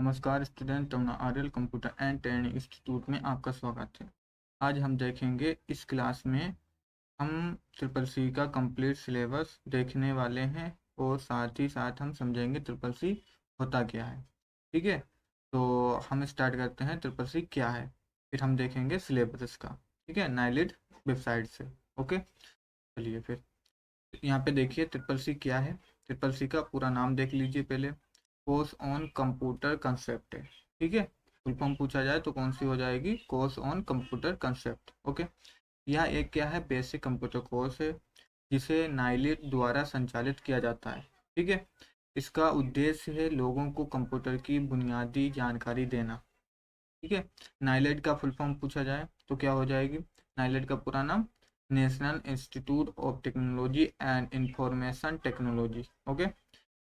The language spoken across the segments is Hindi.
नमस्कार student, Aryal computer and training institute में आपका स्वागत है। आज हम देखेंगे इस क्लास में हम ट्रिपल सी का कंप्लीट सिलेबस देखने वाले हैं और साथ ही साथ हम समझेंगे ट्रिपल सी होता क्या है। ठीक है, तो हम स्टार्ट करते हैं ट्रिपल सी क्या है, फिर हम देखेंगे सिलेबस इसका। ठीक है, नाइलिड वेबसाइट से। ओके, चलिए फिर यहाँ पे देखिए ट्रिपल सी क्या है। ट्रिपल सी का पूरा नाम देख लीजिए पहले। कोर्स ऑन कंप्यूटर कंसेप्ट है। ठीक है, फुल फॉर्म पूछा जाए तो कौन सी हो जाएगी? Course on computer concept. Okay, यह एक क्या है? बेसिक कंप्यूटर कोर्स है जिसे नाइलिट द्वारा संचालित किया जाता है। ठीक है, इसका उद्देश्य है लोगों को कंप्यूटर की बुनियादी जानकारी देना। ठीक है, नाइलेट का फुल फॉर्म पूछा जाए तो क्या हो जाएगी? नाइलेट का पूरा नाम national institute of technology and information technology. Okay,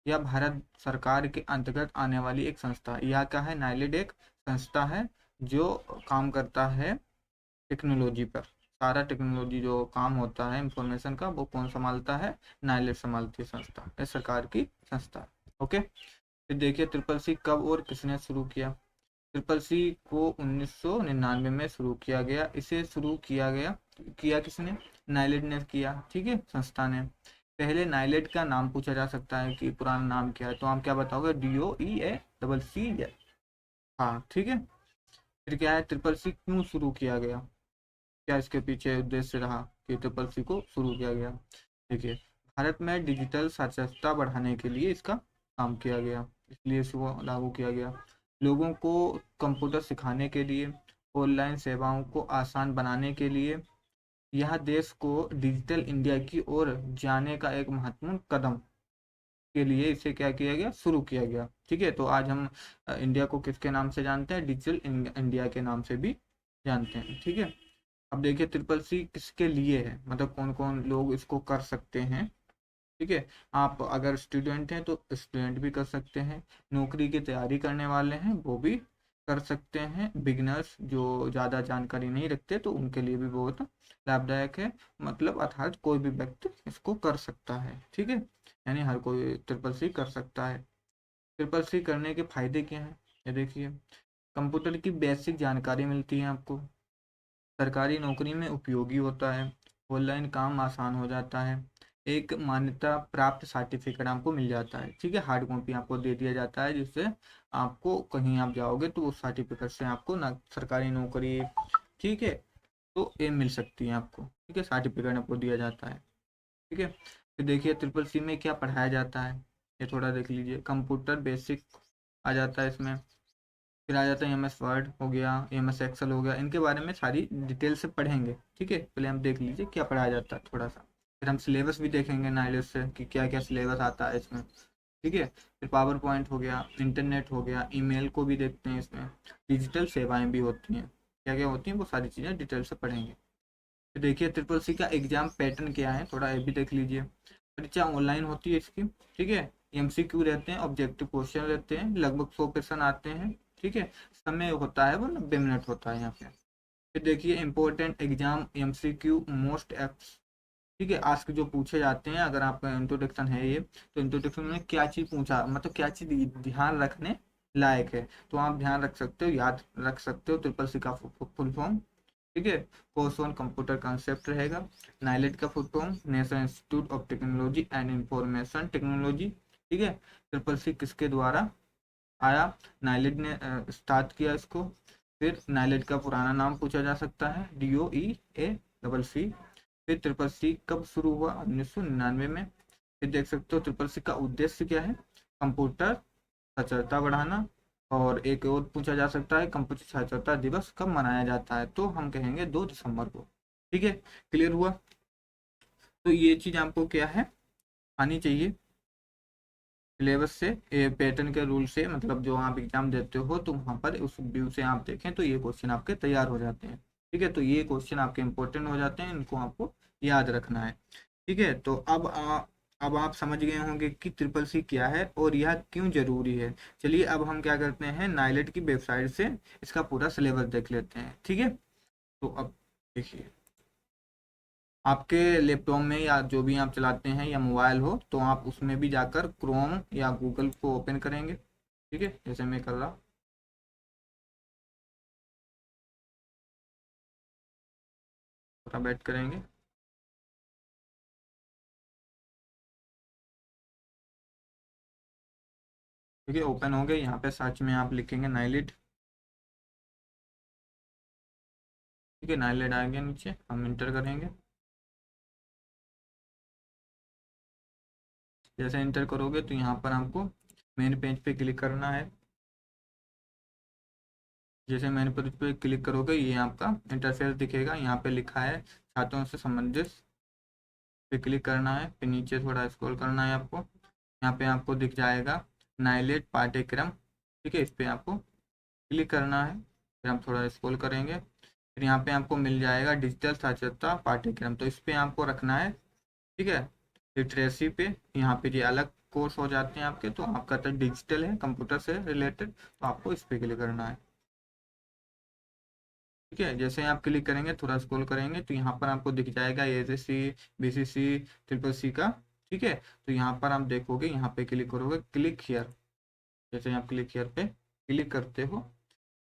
यह भारत सरकार के अंतर्गत आने वाली एक संस्था है। यह क्या है? नाइलेट एक संस्था है जो काम करता है टेक्नोलॉजी पर। सारा टेक्नोलॉजी जो काम होता है इंफॉर्मेशन का, वो कौन संभालता है? नाइलेट संभालती है संस्था, यह सरकार की संस्था है। ओके, फिर देखिए ट्रिपल सी कब और किसने शुरू किया। ट्रिपल सी को 1999 में शुरू किया गया। इसे शुरू किया किसने? नाइलेट ने किया। ठीक है, संस्था ने। पहले नाइलेट का नाम पूछा जा सकता है कि पुराना नाम क्या है, तो आप क्या बताओगे? DOEA CC। हाँ, ठीक है। फिर क्या है? ट्रिपल सी क्यों शुरू किया गया? क्या इसके पीछे उद्देश्य रहा कि ट्रिपल सी को शुरू किया गया? देखिए, भारत में डिजिटल साक्षरता बढ़ाने के लिए इसका काम किया गया, इसलिए इसको लागू किया गया। लोगों को कंप्यूटर सिखाने के लिए, ऑनलाइन सेवाओं को आसान बनाने के लिए, यह देश को डिजिटल इंडिया की ओर जाने का एक महत्वपूर्ण कदम के लिए इसे क्या किया गया? शुरू किया गया। ठीक है, तो आज हम इंडिया को किसके नाम से जानते हैं? डिजिटल इंडिया के नाम से भी जानते हैं। ठीक है, अब देखिए ट्रिपल सी किसके लिए है, मतलब कौन कौन लोग इसको कर सकते हैं। ठीक है, आप अगर स्टूडेंट हैं तो स्टूडेंट भी कर सकते हैं, नौकरी की तैयारी करने वाले हैं वो भी कर सकते हैं, बिगनर्स जो ज़्यादा जानकारी नहीं रखते तो उनके लिए भी बहुत लाभदायक है। मतलब अर्थात कोई भी व्यक्ति इसको कर सकता है। ठीक है, यानी हर कोई ट्रिपल सी कर सकता है। ट्रिपल सी करने के फायदे क्या हैं, ये देखिए। कंप्यूटर की बेसिक जानकारी मिलती है आपको, सरकारी नौकरी में उपयोगी होता है, ऑनलाइन काम आसान हो जाता है, एक मान्यता प्राप्त सर्टिफिकेट आपको मिल जाता है। ठीक है, हार्ड कॉपी आपको दे दिया जाता है जिससे आपको कहीं आप जाओगे तो उस सर्टिफिकेट से आपको ना सरकारी नौकरी, ठीक है, तो ये मिल सकती है आपको। ठीक है, सर्टिफिकेट आपको दिया जाता है। ठीक है, फिर देखिए ट्रिपल सी में क्या पढ़ाया जाता है, ये थोड़ा देख लीजिए। कंप्यूटर बेसिक आ जाता है इसमें, फिर आ जाता है MS वर्ड हो गया, MS एक्सेल हो गया। इनके बारे में सारी डिटेल से पढ़ेंगे। ठीक है, पहले हम देख लीजिए क्या पढ़ाया जाता है थोड़ा सा, फिर हम सिलेबस भी देखेंगे नाइलेज से कि क्या क्या सिलेबस आता है इसमें। ठीक है, फिर पावर पॉइंट हो गया, इंटरनेट हो गया, ईमेल को भी देखते हैं इसमें, डिजिटल सेवाएं भी होती हैं, क्या क्या होती हैं वो सारी चीज़ें डिटेल से पढ़ेंगे। फिर देखिए ट्रिपल सी का एग्जाम पैटर्न क्या है, थोड़ा ये भी देख लीजिए। परीक्षा ऑनलाइन होती है इसकी। ठीक है, MCQ रहते हैं, ऑब्जेक्टिव क्वेश्चन रहते हैं, लगभग 100 क्वेश्चन आते हैं। ठीक है, समय होता है वो 90 मिनट होता है यहाँ पे। फिर देखिए important exam MCQ most apps. ठीक है, आस्क जो पूछे जाते हैं, अगर आपका इंट्रोडक्शन है ये, तो इंट्रोडक्शन में क्या चीज़ पूछा, मतलब क्या चीज़ ध्यान रखने लायक है, तो आप ध्यान रख सकते हो, याद रख सकते हो ट्रिपल सी का फुल फॉर्म। ठीक है, कोर्स ऑन कंप्यूटर कंसेप्ट रहेगा। नाइलेट का full form national institute of technology and information technology. ठीक है, ट्रिपल सी किसके द्वारा आया? नाइलेट ने स्टार्ट किया इसको। फिर नाइलेट का पुराना नाम पूछा जा सकता है, DOEA CC। फिर ट्रिपल सी कब शुरू हुआ? 1999 में। फिर देख सकते हो ट्रिपल सी का उद्देश्य क्या है? कंप्यूटर साक्षरता बढ़ाना। और एक और पूछा जा सकता है, कंप्यूटर साक्षरता दिवस कब मनाया जाता है, तो हम कहेंगे 2 दिसंबर को। ठीक है, क्लियर हुआ? तो ये चीज आपको क्या है, आनी चाहिए सिलेबस से, ये पैटर्न के रूल से, मतलब जो आप एग्जाम देते हो तो वहाँ पर उस व्यू से आप देखें तो ये क्वेश्चन आपके तैयार हो जाते हैं। ठीक है, तो ये क्वेश्चन आपके इंपॉर्टेंट हो जाते हैं, इनको आपको याद रखना है। ठीक है, तो अब आप समझ गए होंगे कि ट्रिपल सी क्या है और यह क्यों जरूरी है। चलिए अब हम क्या करते हैं, नाइलेट की वेबसाइट से इसका पूरा सिलेबस देख लेते हैं। ठीक है, तो अब देखिए, आपके लैपटॉप में या जो भी आप चलाते हैं या मोबाइल हो तो आप उसमें भी जाकर क्रोम या गूगल को ओपन करेंगे। ठीक है, जैसे मैं कर रहा, थोड़ा बैठ करेंगे। ठीक है, ओपन हो गए। यहाँ पे सर्च में आप लिखेंगे नाइलिट। ठीक है, नाइलिट आ गया, नीचे हम इंटर करेंगे। जैसे इंटर करोगे तो यहाँ पर आपको मेन पेज पे क्लिक करना है। जैसे मेन पेज पे क्लिक करोगे ये आपका इंटरफेस दिखेगा, यहाँ पे लिखा है छात्रों से संबंधित, पे क्लिक करना है। फिर नीचे थोड़ा स्क्रॉल करना है आपको, यहाँ पे आपको दिख जाएगा नाइलेट पाठ्यक्रम। ठीक है, इस पे आपको क्लिक करना है। फिर हम थोड़ा स्क्रॉल करेंगे, फिर यहाँ पे आपको मिल जाएगा डिजिटल साक्षरता पाठ्यक्रम, तो इस पे आपको रखना है। ठीक है, लिटरेसी पे यहाँ पे ये अलग कोर्स हो जाते हैं आपके, तो आपका तो डिजिटल है, कंप्यूटर से रिलेटेड, तो आपको इस पे क्लिक करना है। ठीक है, जैसे ही आप क्लिक करेंगे, थोड़ा स्क्रॉल करेंगे, तो यहाँ पर आपको दिख जाएगा एसएससी, बीसीसी, ट्रिपल सी का। ठीक है, तो यहाँ पर आप देखोगे, यहाँ पे क्लिक करोगे, क्लिक हियर। जैसे आप क्लिक हियर पे क्लिक करते हो,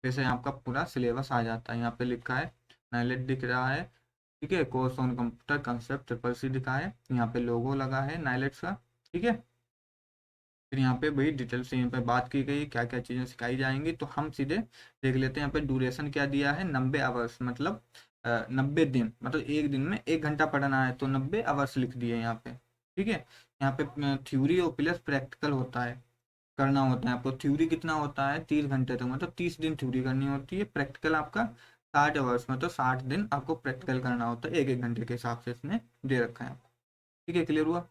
वैसे आपका पूरा सिलेबस आ जाता है। यहाँ पे लिखा है नाइलेट दिख रहा है। ठीक है, course on computer concept triple C दिखा है, यहाँ पे लोगो लगा है नाइलेट का। ठीक है, फिर यहाँ पे वही डिटेल से यहाँ पे बात की गई, क्या क्या चीज़ें सिखाई जाएंगी, तो हम सीधे देख लेते हैं। यहाँ पे ड्यूरेशन क्या दिया है, 90 आवर्स, मतलब 90 दिन, मतलब एक दिन में 1 घंटा पढ़ना है, तो 90 आवर्स लिख दिए यहाँ पे। ठीक है, यहाँ पे थ्योरी और प्लस प्रैक्टिकल होता है, करना होता है आपको। थ्योरी कितना होता है, 30 घंटे तक, मतलब 30 दिन थ्योरी करनी होती है। प्रैक्टिकल आपका 60 आवर्स, मतलब 60 दिन आपको प्रैक्टिकल करना होता है, एक एक घंटे के हिसाब से इसने दे रखा है। ठीक है, क्लियर हुआ।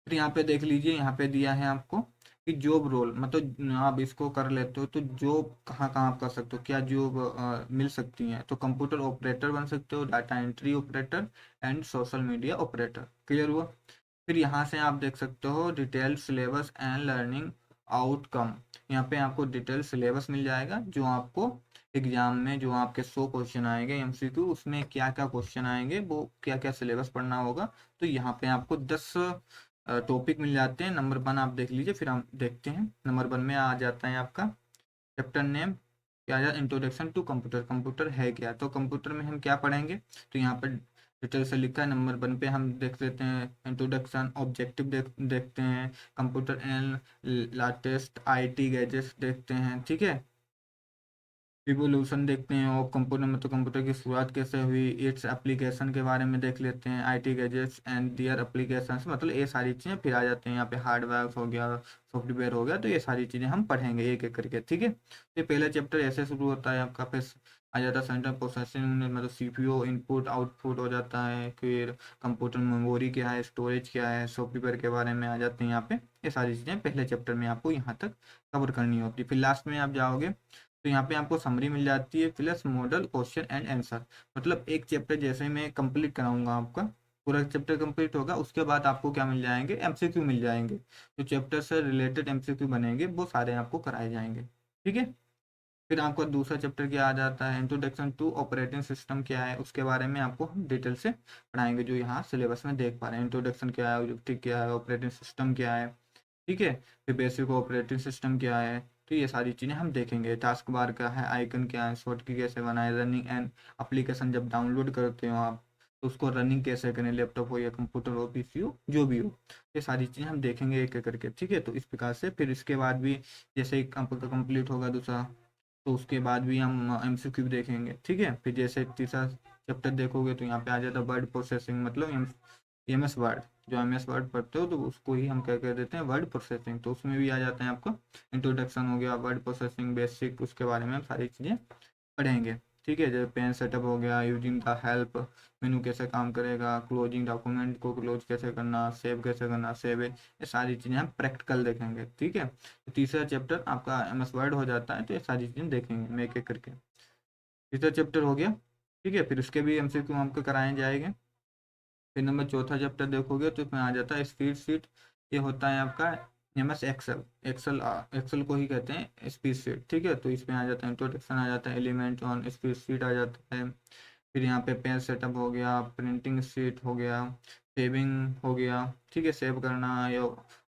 फिर यहाँ पे देख लीजिए, यहाँ पे दिया है आपको कि जॉब रोल, मतलब आप इसको कर लेते हो तो जॉब कहाँ कहाँ आप कर सकते हो, क्या जॉब मिल सकती है। तो कंप्यूटर ऑपरेटर बन सकते हो, data entry operator and social media operator. Clear हुआ। फिर यहाँ से आप देख सकते हो detail syllabus and learning outcome. यहाँ पे आपको डिटेल सिलेबस मिल जाएगा, जो आपको एग्जाम में जो आपके 100 क्वेश्चन आएंगे एमसीक्यू, उसमें क्या क्या क्वेश्चन आएंगे, वो क्या क्या सिलेबस पढ़ना होगा। तो यहाँ पे आपको 10 टॉपिक मिल जाते हैं। नंबर 1 आप देख लीजिए, फिर हम देखते हैं। नंबर 1 में आ जाता है आपका चैप्टर नेम, क्या आ जाता, इंट्रोडक्शन टू कंप्यूटर, कंप्यूटर है क्या, तो कंप्यूटर में हम क्या पढ़ेंगे, तो यहाँ पर डिटेल से लिखा है। नंबर 1 पे हम देख लेते हैं इंट्रोडक्शन, ऑब्जेक्टिव देखते हैं, computer and latest IT gadgets देखते हैं। ठीक है, रिवोल्यूशन देखते हैं, और कंप्यूटर में तो कंप्यूटर की शुरुआत कैसे हुई, इट्स एप्लीकेशन के बारे में देख लेते हैं, IT gadgets and their applications, मतलब ये सारी चीज़ें फिर आ जाते हैं। यहाँ पे हार्डवेयर हो गया, सॉफ्टवेयर हो गया, तो ये सारी चीज़ें हम पढ़ेंगे एक एक करके। ठीक है, तो पहला चैप्टर ऐसे शुरू होता है आपका। फिर आ जाता है सेंट्रल प्रोसेसिंग, मतलब सीपीयू इनपुट आउटपुट हो जाता है। फिर कंप्यूटर मेमोरी क्या है, स्टोरेज क्या है, सॉफ्टवेयर के बारे में आ जाते हैं यहाँ पे। ये सारी चीज़ें पहले चैप्टर में आपको यहाँ तक कवर करनी होती है। फिर लास्ट में आप जाओगे तो यहाँ पे आपको समरी मिल जाती है, plus model question and answer. मतलब एक चैप्टर जैसे मैं कंप्लीट कराऊंगा, आपका पूरा चैप्टर कंप्लीट होगा, उसके बाद आपको क्या मिल जाएंगे, एमसीक्यू मिल जाएंगे। जो चैप्टर से रिलेटेड एमसीक्यू बनेंगे वो सारे आपको कराए जाएंगे। ठीक है, फिर आपका दूसरा चैप्टर क्या आ जाता है, इंट्रोडक्शन टू ऑपरेटिंग सिस्टम क्या है, उसके बारे में आपको हम डिटेल से पढ़ाएंगे, जो यहाँ सिलेबस में देख पा रहे हैं। इंट्रोडक्शन क्या है, ऑब्जेक्टिव क्या है, ऑपरेटिंग सिस्टम क्या है। ठीक है, फिर बेसिक ऑपरेटिंग सिस्टम क्या है, तो ये सारी चीज़ें हम देखेंगे। टास्क बार क्या है, आइकन क्या है, शॉर्ट की कैसे बनाए, रनिंग एंड एप्लीकेशन जब डाउनलोड करते हो आप, तो उसको रनिंग कैसे करें, लैपटॉप हो या कंप्यूटर हो, पीसी हो, जो भी हो, ये सारी चीज़ें हम देखेंगे एक एक करके। ठीक है, तो इस प्रकार से फिर इसके बाद भी जैसे ही आपका कंप्लीट होगा दूसरा, तो उसके बाद भी हम एमसीक्यू भी देखेंगे। ठीक है, फिर जैसे तीसरा चैप्टर देखोगे तो यहाँ पे आ जाता है वर्ड प्रोसेसिंग, मतलब एम एस वर्ड, जो एम एस वर्ड पढ़ते हो तो उसको ही हम क्या कह देते हैं, वर्ड प्रोसेसिंग। तो उसमें भी आ जाता है आपका इंट्रोडक्शन हो गया, वर्ड प्रोसेसिंग बेसिक, उसके बारे में हम सारी चीज़ें पढ़ेंगे। ठीक है, जैसे पेन सेटअप हो गया, यूजिंग द हेल्प मेनू कैसे काम करेगा, क्लोजिंग डॉक्यूमेंट को क्लोज कैसे करना, सेव कैसे करना, सेव है, ये सारी चीज़ें हम प्रैक्टिकल देखेंगे। ठीक है, तो तीसरा चैप्टर आपका एम एस वर्ड हो जाता है, तो ये सारी चीज़ें देखेंगे मैं एक एक करके। तीसरा चैप्टर हो गया। ठीक है, फिर उसके भी एमसीक्यू हमको कराए जाएंगे। फिर नंबर चौथा चैप्टर देखोगे तो इसमें आ जाता है स्पीड शीट। ये होता है आपका M S Excel, Excel Excel को ही कहते हैं स्पीड शीट। ठीक है, तो इसमें आ जाता है इंट्रोडक्शन, आ जाता है एलिमेंट ऑन स्पीड शीट आ जाता है। फिर यहाँ पे पेज सेटअप हो गया, प्रिंटिंग शीट हो गया, सेविंग हो गया। ठीक है, सेव करना या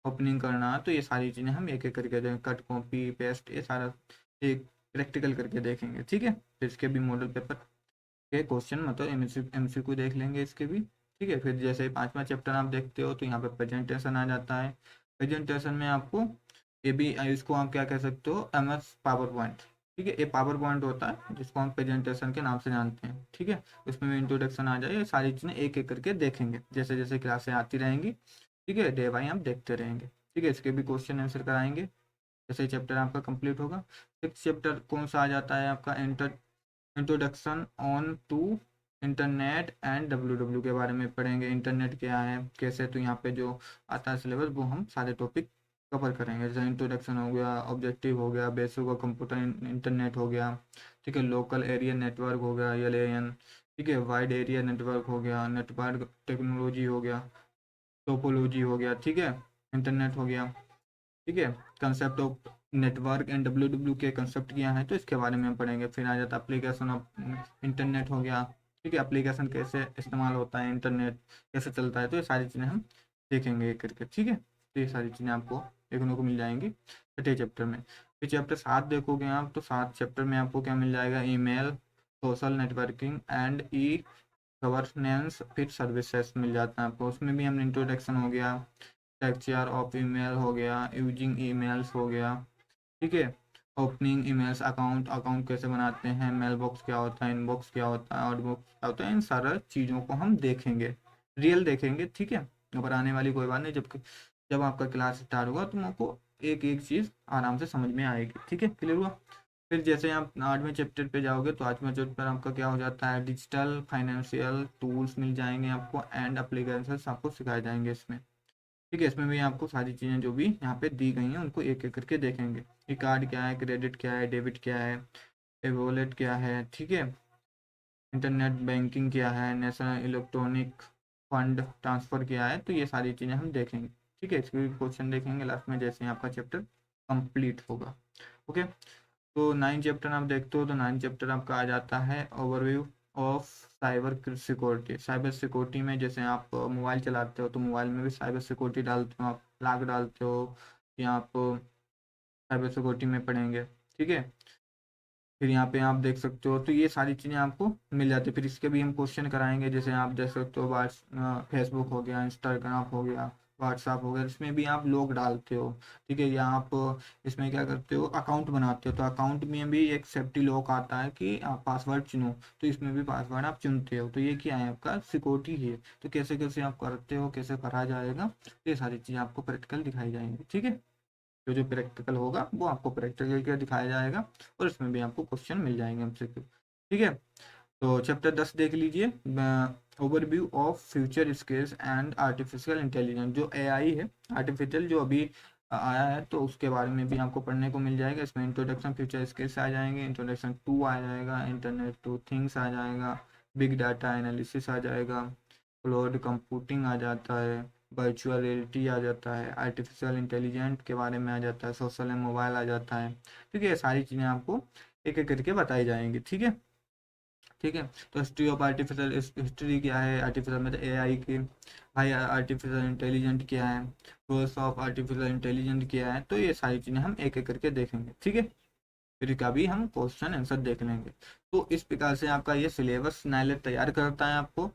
ओपनिंग करना, तो ये सारी चीज़ें हम एक एक करके देखें, कट कॉपी पेस्ट ये सारा एक प्रैक्टिकल करके देखेंगे, ठीक है। फिर इसके भी मॉडल पेपर के क्वेश्चन मतलब एमसीक्यू देख लेंगे इसके भी, ठीक है। फिर जैसे 5वां चैप्टर आप देखते हो तो यहाँ पे प्रेजेंटेशन आ जाता है। प्रेजेंटेशन में आपको ये भी, इसको आप क्या कह सकते हो, MS पावर पॉइंट, ठीक है। ये पावर पॉइंट होता है जिसको हम प्रेजेंटेशन के नाम से जानते हैं, ठीक है। उसमें भी इंट्रोडक्शन आ जाए, ये सारी चीज़ें एक एक करके देखेंगे जैसे जैसे क्लासें आती रहेंगी, ठीक है। डे बाई हम देखते रहेंगे, ठीक है। इसके भी क्वेश्चन आंसर कराएंगे जैसे चैप्टर आपका कंप्लीट होगा। 6 चैप्टर कौन सा आ जाता है आपका, introduction on to internet and W के बारे में पढ़ेंगे, इंटरनेट क्या है कैसे, तो यहाँ पे जो आता है सिलेबस वो हम सारे टॉपिक कवर करेंगे। जैसे इंट्रोडक्शन हो गया, ऑब्जेक्टिव हो गया, बेसिक ऑफ कंप्यूटर इंटरनेट हो गया, ठीक है। लोकल एरिया नेटवर्क हो गया LAN, ठीक है। वाइड एरिया नेटवर्क हो गया, नेटवर्क टेक्नोलॉजी हो गया, टोपोलॉजी हो गया, ठीक है। इंटरनेट हो गया, ठीक है। Concept of network and W के कंसेप्ट क्या है तो इसके बारे में हम पढ़ेंगे। फिर आ जाता है एप्लीकेशन ऑफ इंटरनेट हो गया, ठीक है। एप्लीकेशन कैसे इस्तेमाल होता है, इंटरनेट कैसे चलता है, तो ये सारी चीज़ें हम देखेंगे एक करके, ठीक है। तो ये सारी चीज़ें आपको देखने को मिल जाएंगी 6ठे चैप्टर में। फिर चैप्टर 7 देखोगे आप तो 7 चैप्टर में आपको क्या मिल जाएगा, email, social networking and e governance, फिर सर्विसेज मिल जाता है आपको। उसमें भी हम इंट्रोडक्शन हो गया, स्ट्रक्चर ऑफ ईमेल हो गया, यूजिंग ईमेल्स हो गया, ठीक है। ओपनिंग ईमेल्स, अकाउंट अकाउंट कैसे बनाते हैं, मेल बॉक्स क्या होता है, इनबॉक्स क्या होता है, आउटबॉक्स क्या होता है, इन सारा चीज़ों को हम देखेंगे, रियल देखेंगे, ठीक है। घबराने वाली कोई बात नहीं, जब आपका क्लास स्टार्ट होगा तो आपको एक एक चीज़ आराम से समझ में आएगी, ठीक है। क्लियर हुआ। फिर जैसे आप 8वें चैप्टर पे जाओगे तो 8वें चैप्टर आपका क्या हो जाता है, डिजिटल फाइनेंशियल टूल्स मिल जाएंगे आपको एंड एप्लीकेशंस आपको सिखाए जाएंगे इसमें, ठीक है। इसमें भी आपको सारी चीज़ें जो भी यहाँ पे दी गई हैं उनको एक एक करके देखेंगे। ये कार्ड क्या है, क्रेडिट क्या है, डेबिट क्या है, ए वॉलेट क्या है, ठीक है। इंटरनेट बैंकिंग क्या है, नेशनल इलेक्ट्रॉनिक फंड ट्रांसफ़र क्या है, तो ये सारी चीज़ें हम देखेंगे, ठीक है। इसके भी क्वेश्चन देखेंगे लास्ट में जैसे ही आपका चैप्टर कंप्लीट होगा, ओके। तो 9 चैप्टर आप देखते हो तो 9 चैप्टर आपका आ जाता है overview of cyber security. Cyber security में जैसे आप मोबाइल चलाते हो तो मोबाइल में भी साइबर सिक्योरिटी डालते हो, आप लॉक डालते हो या आप साइबर सिक्योरिटी में पढ़ेंगे, ठीक है। फिर यहाँ पे आप देख सकते हो तो ये सारी चीज़ें आपको मिल जाती है। फिर इसके भी हम क्वेश्चन कराएंगे जैसे आप देख सकते हो फेसबुक हो गया, इंस्टाग्राम हो गया, व्हाट्सअप हो गया, इसमें भी आप लोग डालते हो, ठीक है। या आप इसमें क्या करते हो, अकाउंट बनाते हो तो अकाउंट में भी एक सेफ्टी लॉक आता है कि आप पासवर्ड चुनो, तो इसमें भी पासवर्ड आप चुनते हो, तो ये क्या है आपका सिक्योरिटी है। तो कैसे कैसे आप करते हो, कैसे करा जाएगा, ये सारी चीज़ें आपको प्रैक्टिकल दिखाई जाएंगी, ठीक है। जो जो प्रैक्टिकल होगा वो आपको प्रैक्टिकल करके दिखाया जाएगा और इसमें भी आपको क्वेश्चन मिल जाएंगे हमसे, ठीक है। तो चैप्टर 10 देख लीजिए, overview of future skills and artificial intelligence. जो AI है आर्टिफिशियल जो अभी आया है तो उसके बारे में भी आपको पढ़ने को मिल जाएगा। इसमें इंट्रोडक्शन फ्यूचर स्किल्स आ जाएंगे, इंट्रोडक्शन 2 आ जाएगा, इंटरनेट टू थिंग्स आ जाएगा, बिग डाटा एनालिसिस आ जाएगा, क्लाउड कंप्यूटिंग आ जाता है, वर्चुअल रियलिटी आ जाता है, आर्टिफिशियल इंटेलिजेंट के बारे में आ जाता है, सोशल एंड मोबाइल आ जाता है, ठीक है। सारी चीज़ें आपको एक एक करके बताई जाएंगी, ठीक है, ठीक है। तो हिस्ट्री ऑफ आर्टिफिशियल, हिस्ट्री क्या है आर्टिफिशियल मतलब AI की, भाई आर्टिफिशियल इंटेलिजेंट क्या है, रोल्स ऑफ आर्टिफिशियल इंटेलिजेंट क्या है, तो ये सारी चीज़ें हम एक एक करके देखेंगे, ठीक है। फिर का भी हम क्वेश्चन आंसर देख लेंगे। तो इस प्रकार से आपका ये सिलेबस नाइलेट तैयार करता है आपको,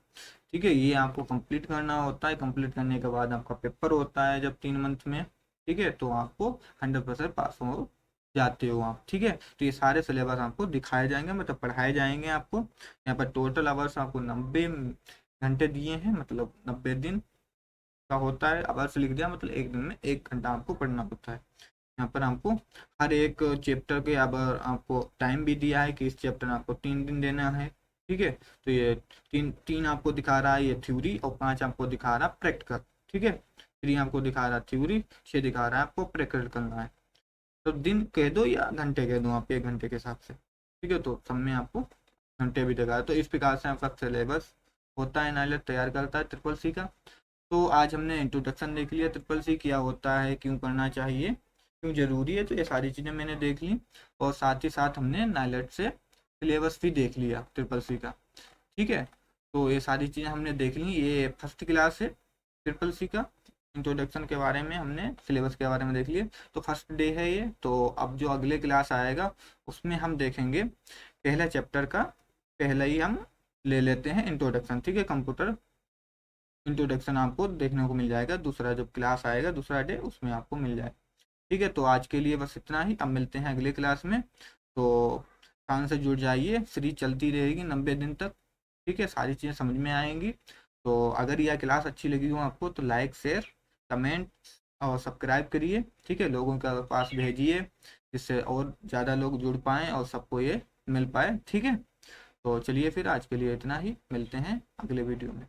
ठीक है। ये आपको कंप्लीट करना होता है, कंप्लीट करने के बाद आपका पेपर होता है जब 3 मंथ में, ठीक है। तो आपको 100% पास हो जाते हो आप, ठीक है। तो ये सारे सिलेबस आपको दिखाए जाएंगे मतलब पढ़ाए जाएंगे आपको। यहाँ पर टोटल आवर्स आपको 90 घंटे दिए हैं, मतलब 90 दिन का होता है। आवर्स लिख दिया मतलब एक दिन में 1 घंटा आपको पढ़ना होता है। यहाँ पर आपको हर एक चैप्टर के अब आपको टाइम भी दिया है कि इस चैप्टर में आपको 3 दिन देना है, ठीक है। तो ये तीन तीन आपको दिखा रहा है ये थ्योरी और 5 आपको दिखा रहा है प्रैक्टिकल, ठीक है। 3 आपको दिखा रहा है थ्योरी, 6 दिखा रहा है आपको प्रैक्टिकल करना है। तो दिन कह दो या घंटे कह दो आप 1 घंटे के हिसाब से, ठीक है। तो सब में आपको घंटे भी दिखा है। तो इस प्रकार से आपका सिलेबस होता है, नाइलेट तैयार करता है ट्रिपल सी का। तो आज हमने इंट्रोडक्शन देख लिया ट्रिपल सी क्या होता है, क्यों करना चाहिए, क्यों ज़रूरी है, तो ये सारी चीज़ें मैंने देख ली। और साथ ही साथ हमने नाइलेट से सिलेबस भी देख लिया ट्रिपल सी का, ठीक है। तो ये सारी चीज़ें हमने देख ली। ये फर्स्ट क्लास है ट्रिपल सी का इंट्रोडक्शन के बारे में हमने सिलेबस के बारे में देख लिए। तो फर्स्ट डे है ये। तो अब जो अगले क्लास आएगा उसमें हम देखेंगे पहला चैप्टर का पहला ही हम ले लेते हैं इंट्रोडक्शन, ठीक है। कंप्यूटर इंट्रोडक्शन आपको देखने को मिल जाएगा, दूसरा जब क्लास आएगा दूसरा डे उसमें आपको मिल जाएगा, ठीक है। तो आज के लिए बस इतना ही, अब मिलते हैं अगले क्लास में। तो कान से जुड़ जाइए, सीरीज चलती रहेगी 90 दिन तक, ठीक है। सारी चीज़ें समझ में आएंगी। तो अगर यह क्लास अच्छी लगी हो आपको तो लाइक शेयर कमेंट और सब्सक्राइब करिए, ठीक है। लोगों के पास भेजिए जिससे और ज़्यादा लोग जुड़ पाएँ और सबको ये मिल पाए, ठीक है। तो चलिए फिर आज के लिए इतना ही, मिलते हैं अगले वीडियो में।